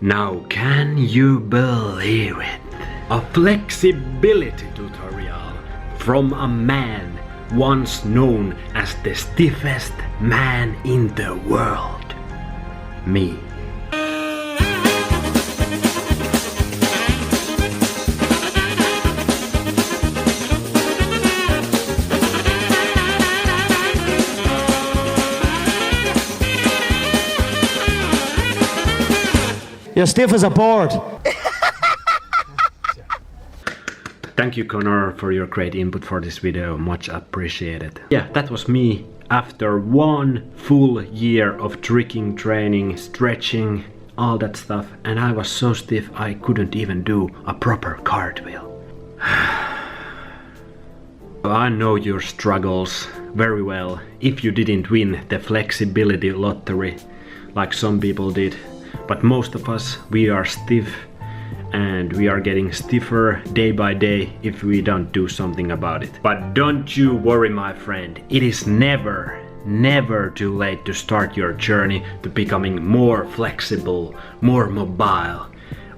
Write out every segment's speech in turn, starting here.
Now can you believe it? A flexibility tutorial from a man once known as the stiffest man in the world. Me. You're stiff as a board. Thank you, Connor, for your great input for this video. Much appreciated. Yeah, that was me after 1 full year of tricking, training, stretching, all that stuff. And I was so stiff I couldn't even do a proper cartwheel. I know your struggles very well if you didn't win the flexibility lottery like some people did. But most of us, we are stiff and we are getting stiffer day by day if we don't do something about it. But don't you worry, my friend. It is never too late to start your journey to becoming more flexible, more mobile,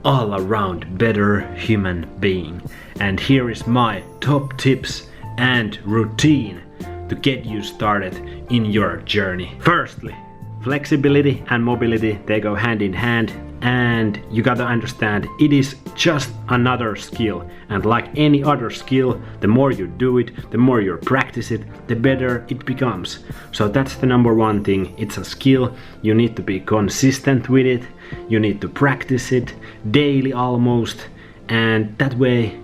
all around better human being. And here is my top tips and routine to get you started in your journey. Firstly, flexibility and mobility, they go hand in hand, and you gotta understand it is just another skill, and like any other skill, the more you do it, the more you practice it, the better it becomes. So that's the number one thing. It's a skill. You need to be consistent with it. You need to practice it daily almost, and that way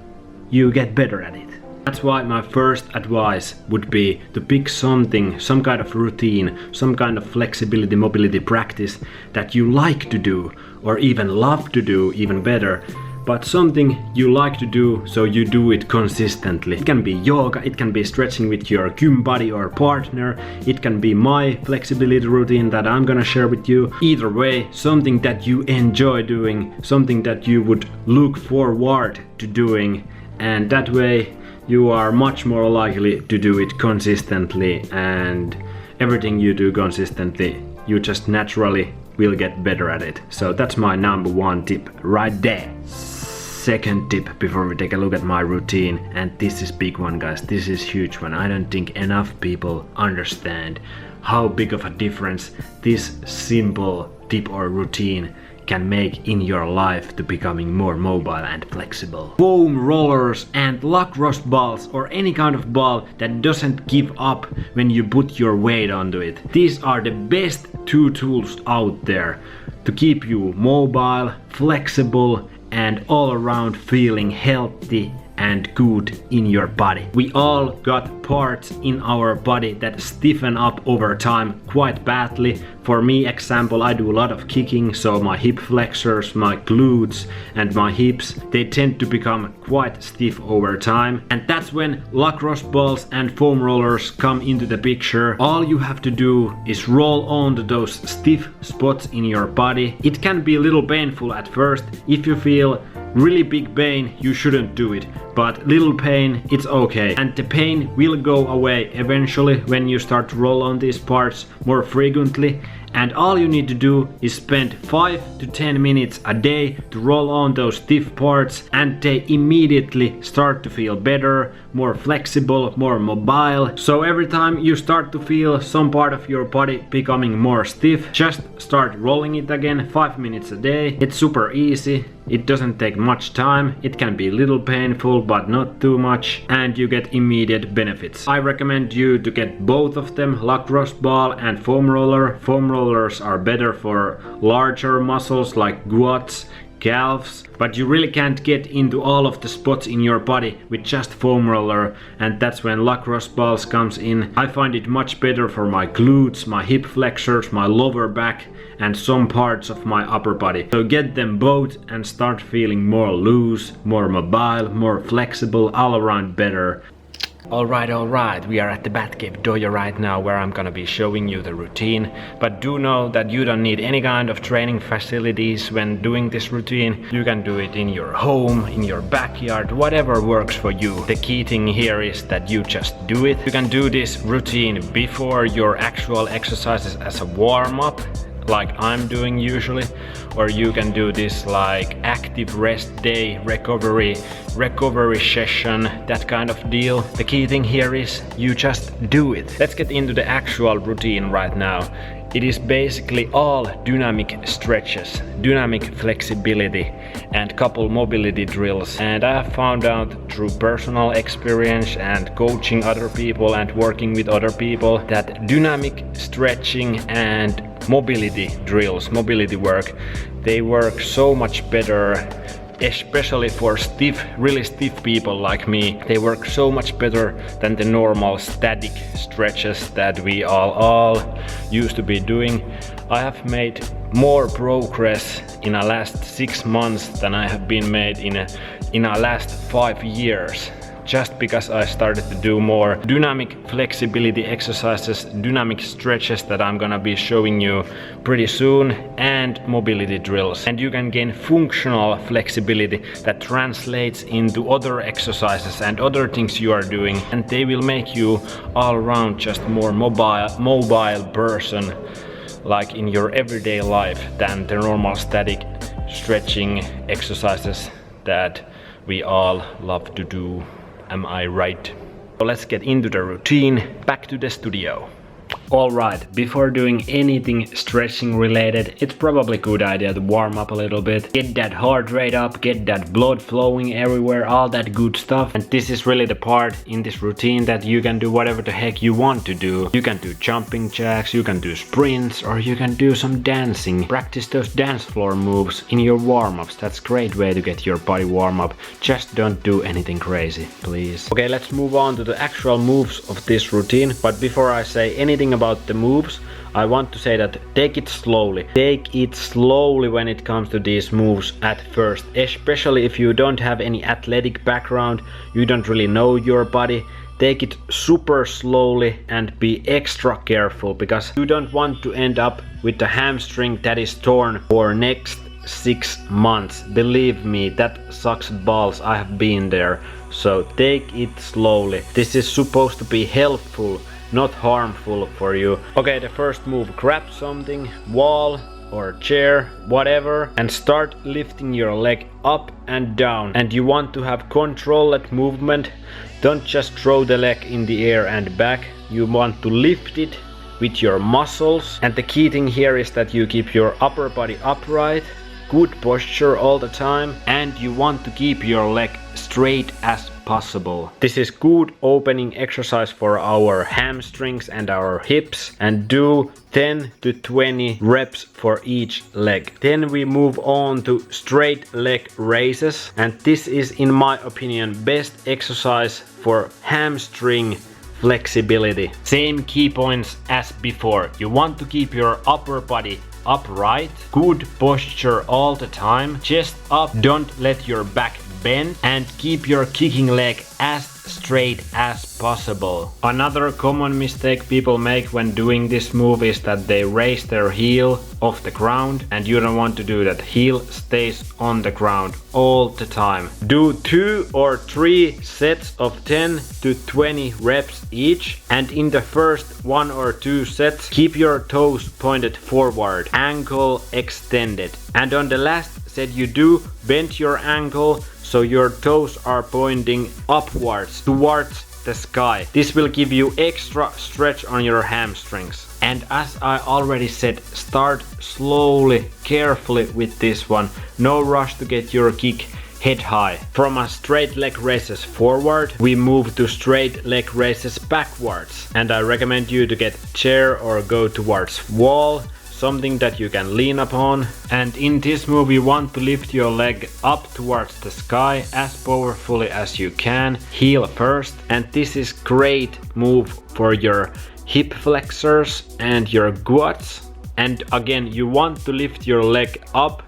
you get better at it. That's why my first advice would be to pick something, some kind of routine, some kind of flexibility, mobility practice that you like to do, or even love to do, even better. But something you like to do, so you do it consistently. It can be yoga, it can be stretching with your gym buddy or partner, it can be my flexibility routine that I'm gonna share with you. Either way, something that you enjoy doing, something that you would look forward to doing, and that way you are much more likely to do it consistently, and everything you do consistently, you just naturally will get better at it. So that's my number one tip right there. Second tip before we take a look at my routine, and this is big one, guys, this is huge one. I don't think enough people understand how big of a difference this simple tip or routine can make in your life to becoming more mobile and flexible. Foam rollers and lacrosse balls, or any kind of ball that doesn't give up when you put your weight onto it. These are the best 2 tools out there to keep you mobile, flexible, and all around feeling healthy and good in your body. We all got parts in our body that stiffen up over time quite badly. For me, example, I do a lot of kicking, so my hip flexors, my glutes and my hips, they tend to become quite stiff over time. And that's when lacrosse balls and foam rollers come into the picture. All you have to do is roll onto those stiff spots in your body. It can be a little painful at first. If you feel really big pain, you shouldn't do it, but little pain, it's okay. And the pain will go away eventually when you start to roll on these parts more frequently. And all you need to do is spend 5 to 10 minutes a day to roll on those stiff parts, and they immediately start to feel better, more flexible, more mobile. So every time you start to feel some part of your body becoming more stiff, just start rolling it again 5 minutes a day. It's super easy. It doesn't take much time. It can be a little painful, but not too much, and you get immediate benefits. I recommend you to get both of them, lacrosse ball and foam roller. Foam rollers are better for larger muscles like quads, calves, but you really can't get into all of the spots in your body with just foam roller, and that's when lacrosse balls comes in. I find it much better for my glutes, my hip flexors, my lower back, and some parts of my upper body. So get them both and start feeling more loose, more mobile, more flexible, all around better. Alright, we are at the Batcave Dojo right now, where I'm gonna be showing you the routine. But do know that you don't need any kind of training facilities when doing this routine. You can do it in your home, in your backyard, whatever works for you. The key thing here is that you just do it. You can do this routine before your actual exercises as a warm-up. like I'm doing usually, or you can do this like active rest day, recovery session, that kind of deal. The key thing here is you just do it. Let's get into the actual routine right now. It is basically all dynamic stretches, dynamic flexibility, and couple mobility drills. And I have found out through personal experience and coaching other people and working with other people that dynamic stretching and mobility drills, mobility work, they work so much better, especially for really stiff people like me. They work so much better than the normal static stretches that we all used to be doing. I have made more progress in the last 6 months than I have been made in the last 5 years. Just because I started to do more dynamic flexibility exercises, dynamic stretches that I'm gonna be showing you pretty soon, and mobility drills. And you can gain functional flexibility that translates into other exercises and other things you are doing, and they will make you all around just more mobile person, like in your everyday life, than the normal static stretching exercises that we all love to do. Am I right? So let's get into the routine. Back to the studio. Alright, before doing anything stretching related, it's probably a good idea to warm up a little bit. Get that heart rate up, get that blood flowing everywhere, all that good stuff. And this is really the part in this routine that you can do whatever the heck you want to do. You can do jumping jacks, you can do sprints, or you can do some dancing. Practice those dance floor moves in your warm-ups. That's a great way to get your body warm up. Just don't do anything crazy, please. Okay, let's move on to the actual moves of this routine. But before I say anything about the moves, I want to say that take it slowly. Take it slowly when it comes to these moves at first, especially if you don't have any athletic background, you don't really know your body. Take it super slowly and be extra careful, because you don't want to end up with the hamstring that is torn for next 6 months. Believe me, that sucks balls. I have been there. So take it slowly. This is supposed to be helpful, not harmful for you. Okay, the first move, grab something, wall or chair, whatever, and start lifting your leg up and down. And you want to have controlled movement. Don't just throw the leg in the air and back. You want to lift it with your muscles. And the key thing here is that you keep your upper body upright, good posture all the time, and you want to keep your leg straight as possible. This is good opening exercise for our hamstrings and our hips, and do 10 to 20 reps for each leg. Then we move on to straight leg raises, and this is, in my opinion, best exercise for hamstring flexibility. Same key points as before. You want to keep your upper body upright, good posture all the time, chest up, don't let your back bend, and keep your kicking leg as straight as possible. Another common mistake people make when doing this move is that they raise their heel off the ground, and you don't want to do that. Heel stays on the ground all the time. Do 2 or 3 sets of 10 to 20 reps each, and in the first 1 or 2 sets, keep your toes pointed forward, ankle extended. And on the last set you do, bend your ankle so your toes are pointing upwards towards the sky. This will give you extra stretch on your hamstrings. And as I already said, start slowly, carefully with this one. No rush to get your kick head high. From a straight leg raises forward, we move to straight leg raises backwards. And I recommend you to get chair or go towards wall, something that you can lean upon. And in this move you want to lift your leg up towards the sky as powerfully as you can, heel first. And this is great move for your hip flexors and your quads. And again, you want to lift your leg up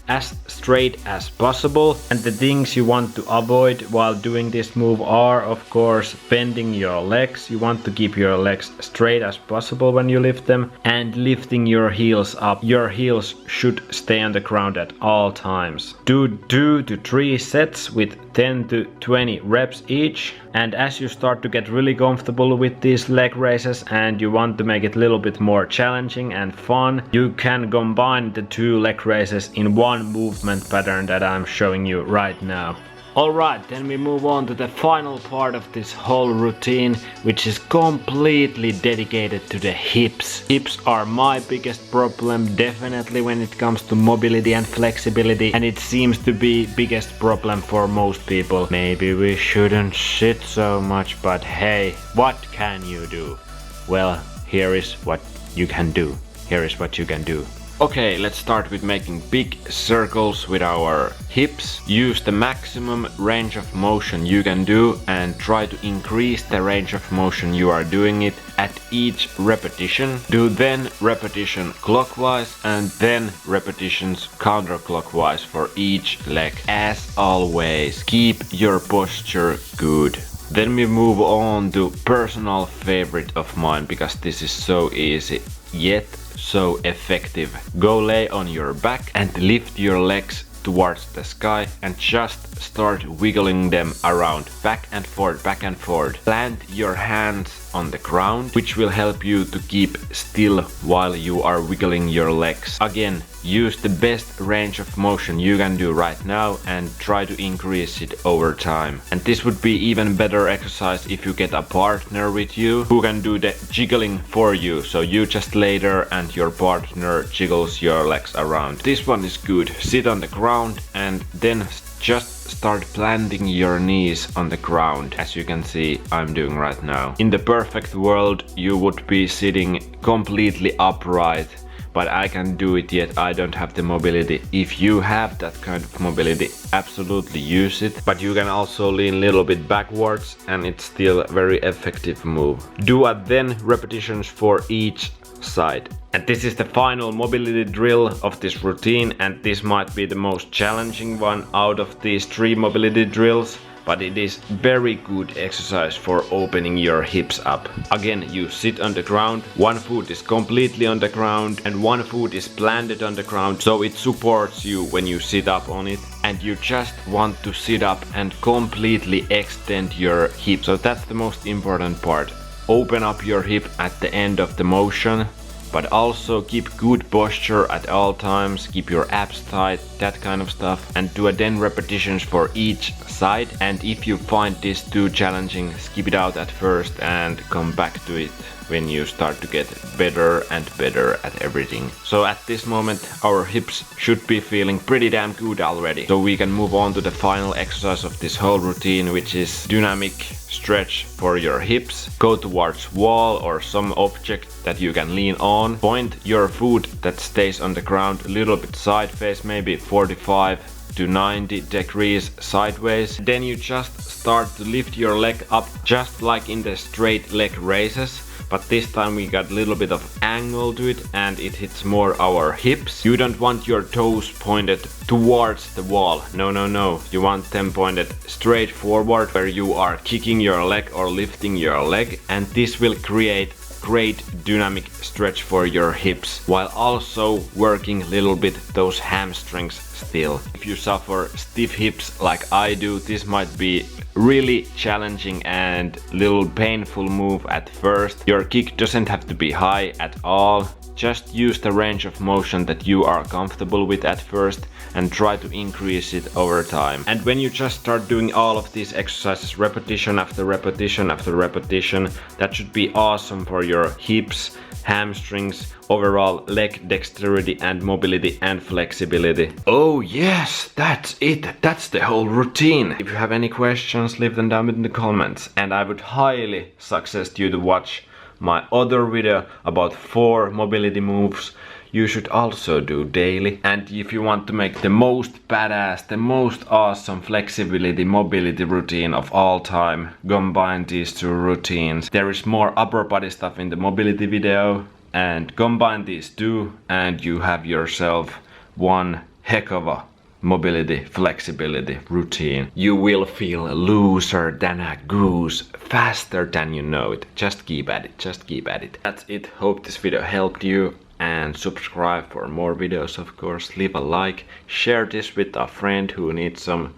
as straight as possible. And the things you want to avoid while doing this move are, of course, bending your legs. You want to keep your legs straight as possible when you lift them, and lifting your heels up. Your heels should stay on the ground at all times. Do 2 to 3 sets with 10 to 20 reps each. And as you start to get really comfortable with these leg raises and you want to make it a little bit more challenging and fun, you can combine the 2 leg raises in one movement pattern that I'm showing you right now. Alright, then we move on to the final part of this whole routine, which is completely dedicated to the hips. Hips are my biggest problem, definitely when it comes to mobility and flexibility, and it seems to be biggest problem for most people. Maybe we shouldn't sit so much, but hey, what can you do? Well, here is what you can do. Here is what you can do. Okay, let's start with making big circles with our hips. Use the maximum range of motion you can do and try to increase the range of motion you are doing it at each repetition. Do then repetition clockwise and then repetitions counterclockwise for each leg. As always, keep your posture good. Then we move on to personal favorite of mine, because this is so easy yet so effective. Go lay on your back and lift your legs towards the sky and just start wiggling them around, back and forth, back and forth. Plant your hands on the ground, which will help you to keep still while you are wiggling your legs. Again, use the best range of motion you can do right now and try to increase it over time. And this would be even better exercise if you get a partner with you who can do the jiggling for you. So you just lay there and your partner jiggles your legs around. This one is good. Sit on the ground and then just start planting your knees on the ground, as you can see I'm doing right now. In the perfect world you would be sitting completely upright, but I can do it yet I don't have the mobility. If you have that kind of mobility, absolutely use it, but you can also lean a little bit backwards and it's still a very effective move. Do a 10 repetitions for each side. And this is the final mobility drill of this routine, and this might be the most challenging one out of these 3 mobility drills, but it is very good exercise for opening your hips up. Again, you sit on the ground, one foot is completely on the ground and one foot is planted on the ground, so it supports you when you sit up on it, and you just want to sit up and completely extend your hip. So that's the most important part. Open up your hip at the end of the motion, but also keep good posture at all times, keep your abs tight, that kind of stuff, and do a 10 repetitions for each side. And if you find this too challenging, skip it out at first and come back to it when you start to get better and better at everything. So at this moment our hips should be feeling pretty damn good already. So we can move on to the final exercise of this whole routine, which is dynamic stretch for your hips. Go towards wall or some object that you can lean on. Point your foot that stays on the ground a little bit sideways, maybe 45 to 90 degrees sideways. Then you just start to lift your leg up just like in the straight leg raises, but this time we got a little bit of angle to it and it hits more our hips. You don't want your toes pointed towards the wall. No, no, no. You want them pointed straight forward where you are kicking your leg or lifting your leg, and this will create great dynamic stretch for your hips while also working a little bit those hamstrings still. If you suffer stiff hips like I do, this might be really challenging and little painful move at first. Your kick doesn't have to be high at all. Just use the range of motion that you are comfortable with at first and try to increase it over time. And when you just start doing all of these exercises repetition after repetition after repetition, that should be awesome for your hips, hamstrings, overall leg dexterity and mobility and flexibility. Oh yes, that's it. That's the whole routine. If you have any questions, leave them down in the comments, and I would highly suggest you to watch my other video about 4 mobility moves you should also do daily. And if you want to make the most badass, the most awesome flexibility mobility routine of all time, combine these 2 routines. There is more upper body stuff in the mobility video, and combine these 2 and you have yourself one heck of a mobility flexibility routine. You will feel looser than a goose faster than you know it. Just keep at it, just keep at it. That's it. Hope this video helped you, and subscribe for more videos, of course. Leave a like, share this with a friend who needs some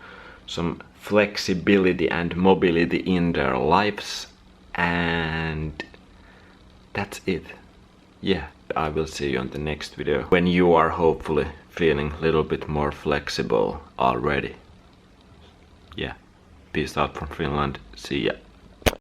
flexibility and mobility in their lives. And that's it. Yeah, I will see you on the next video when you are hopefully feeling a little bit more flexible already. Yeah, peace out from Finland. See ya.